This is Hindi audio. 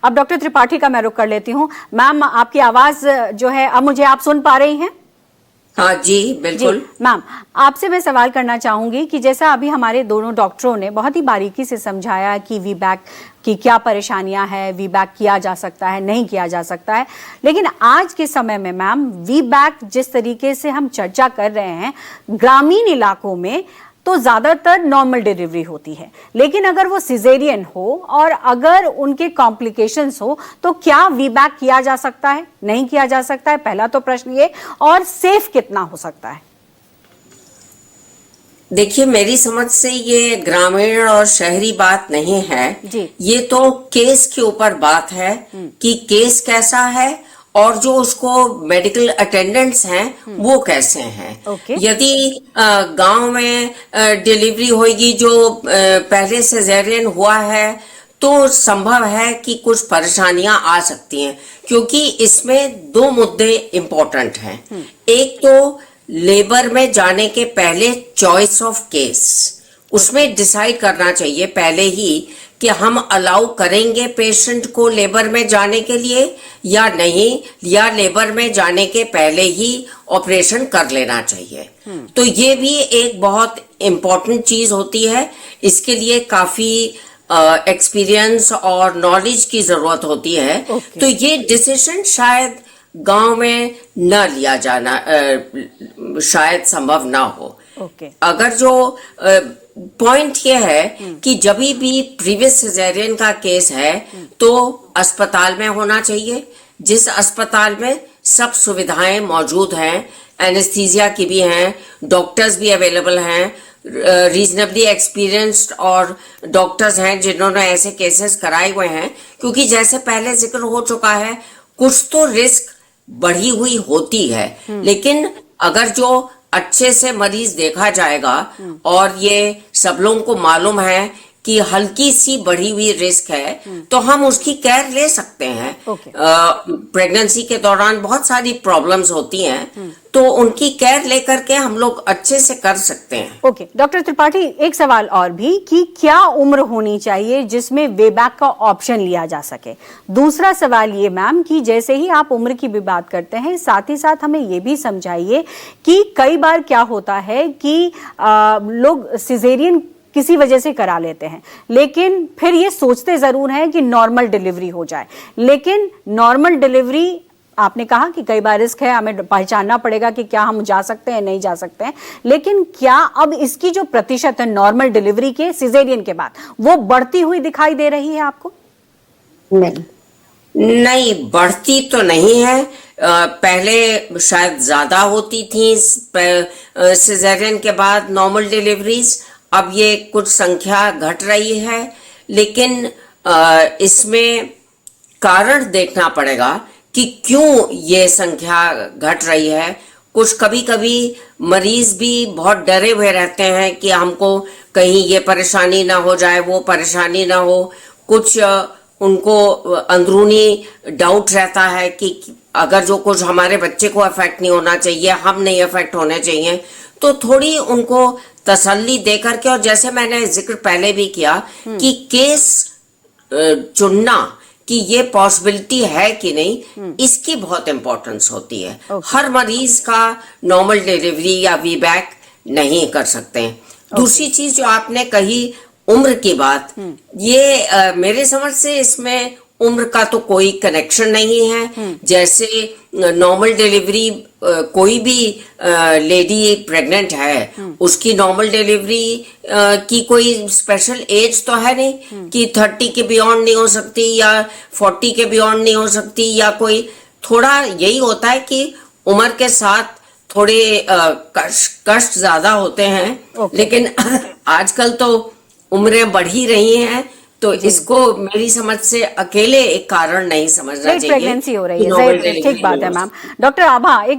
अब डॉक्टर त्रिपाठी का मैं रुख कर लेती हूँ। मैम, आपकी आवाज जो है, अब मुझे आप सुन पा रही हैं? हाँ जी, बिल्कुल। मैम, आपसे मैं सवाल करना चाहूंगी कि जैसा अभी हमारे दोनों डॉक्टरों ने बहुत ही बारीकी से समझाया कि वी बैक की क्या परेशानियां हैं, वी बैक किया जा सकता है, नहीं किया जा सकता है, लेकिन आज के समय में मैम वी बैक जिस तरीके से हम चर्चा कर रहे हैं, ग्रामीण इलाकों में तो ज्यादातर नॉर्मल डिलीवरी होती है, लेकिन अगर वो सिजेरियन हो और अगर उनके कॉम्प्लिकेशंस हो तो क्या वी बैक किया जा सकता है, नहीं किया जा सकता है? पहला तो प्रश्न ये, और सेफ कितना हो सकता है? देखिए, मेरी समझ से ये ग्रामीण और शहरी बात नहीं है जी। ये तो केस के ऊपर बात है कि केस कैसा है और जो उसको मेडिकल अटेंडेंट्स हैं वो कैसे हैं। ओके। यदि गांव में डिलीवरी होगी जो पहले सिजेरियन हुआ है तो संभव है कि कुछ परेशानियां आ सकती हैं, क्योंकि इसमें दो मुद्दे इम्पोर्टेंट हैं। एक तो लेबर में जाने के पहले चॉइस ऑफ केस, उसमें डिसाइड करना चाहिए पहले ही कि हम अलाउ करेंगे पेशेंट को लेबर में जाने के लिए या नहीं, या लेबर में जाने के पहले ही ऑपरेशन कर लेना चाहिए। तो ये भी एक बहुत इम्पोर्टेंट चीज होती है। इसके लिए काफी एक्सपीरियंस और नॉलेज की जरूरत होती है। तो ये डिसीजन शायद गांव में न लिया जाना शायद संभव ना हो। अगर जो पॉइंट ये है कि जब भी प्रीवियस सिजेरियन का केस है तो अस्पताल में होना चाहिए, जिस अस्पताल में सब सुविधाएं मौजूद हैं, एनेस्थीसिया की भी हैं, डॉक्टर्स भी अवेलेबल हैं, रीजनेबली एक्सपीरियंस्ड और डॉक्टर्स हैं जिन्होंने ऐसे केसेस कराए हुए हैं। क्योंकि जैसे पहले जिक्र हो चुका है, कुछ तो रिस्क बढ़ी हुई होती है, लेकिन अगर जो अच्छे से मरीज देखा जाएगा और ये सब लोगों को मालूम है कि हल्की सी बढ़ी हुई रिस्क है तो हम उसकी केयर ले सकते हैं। प्रेगनेंसी के दौरान बहुत सारी प्रॉब्लम्स होती हैं, तो उनकी केयर लेकर के हम लोग अच्छे से कर सकते हैं। ओके। डॉक्टर त्रिपाठी, एक सवाल और भी कि क्या उम्र होनी चाहिए जिसमें वे बैक का ऑप्शन लिया जा सके? दूसरा सवाल ये मैम कि जैसे ही आप उम्र की भी बात करते हैं, साथ ही साथ हमें ये भी समझाइए कि कई बार क्या होता है कि लोग सिजेरियन किसी वजह से करा लेते हैं, लेकिन फिर ये सोचते जरूर हैं कि नॉर्मल डिलीवरी हो जाए, लेकिन नॉर्मल डिलीवरी आपने कहा कि कई बार रिस्क है, हमें पहचानना पड़ेगा कि क्या हम जा सकते हैं, नहीं जा सकते हैं, लेकिन क्या अब इसकी जो प्रतिशत है नॉर्मल डिलीवरी के सिजेरियन के बाद वो बढ़ती हुई दिखाई दे रही है आपको? नहीं, बढ़ती तो नहीं है। पहले शायद ज्यादा होती थी सिजेरियन के बाद नॉर्मल डिलीवरीज, अब ये कुछ संख्या घट रही है, लेकिन इसमें कारण देखना पड़ेगा कि क्यों ये संख्या घट रही है। कुछ कभी कभी मरीज भी बहुत डरे हुए रहते हैं कि हमको कहीं ये परेशानी ना हो जाए, वो परेशानी ना हो। कुछ उनको अंदरूनी डाउट रहता है कि अगर जो कुछ हमारे बच्चे को अफेक्ट नहीं होना चाहिए, हम नहीं अफेक्ट होने चाहिए, तो थोड़ी उनको तसल्ली देकर के, और जैसे मैंने जिक्र पहले भी किया कि केस चुनना कि ये पॉसिबिलिटी है कि नहीं, इसकी बहुत इंपॉर्टेंस होती है। हर मरीज का नॉर्मल डिलीवरी या वी बैक नहीं कर सकते हैं। दूसरी चीज जो आपने कही, उम्र की बात, ये मेरे समझ से इसमें उम्र का तो कोई कनेक्शन नहीं है। जैसे नॉर्मल डिलीवरी कोई भी लेडी प्रेग्नेंट है, उसकी नॉर्मल डिलीवरी की कोई स्पेशल एज तो है नहीं कि 30 के बियॉन्ड नहीं हो सकती या 40 के बियॉन्ड नहीं हो सकती, या कोई थोड़ा यही होता है कि उम्र के साथ थोड़े कष्ट ज्यादा होते हैं। लेकिन आजकल तो उम्रें बढ़ ही रही हैं, तो इसको मेरी समझ से अकेले एक कारण नहीं समझना चाहिए। प्रेगनेंसी हो रही है, ठीक बात है मैम। डॉक्टर आभा, एक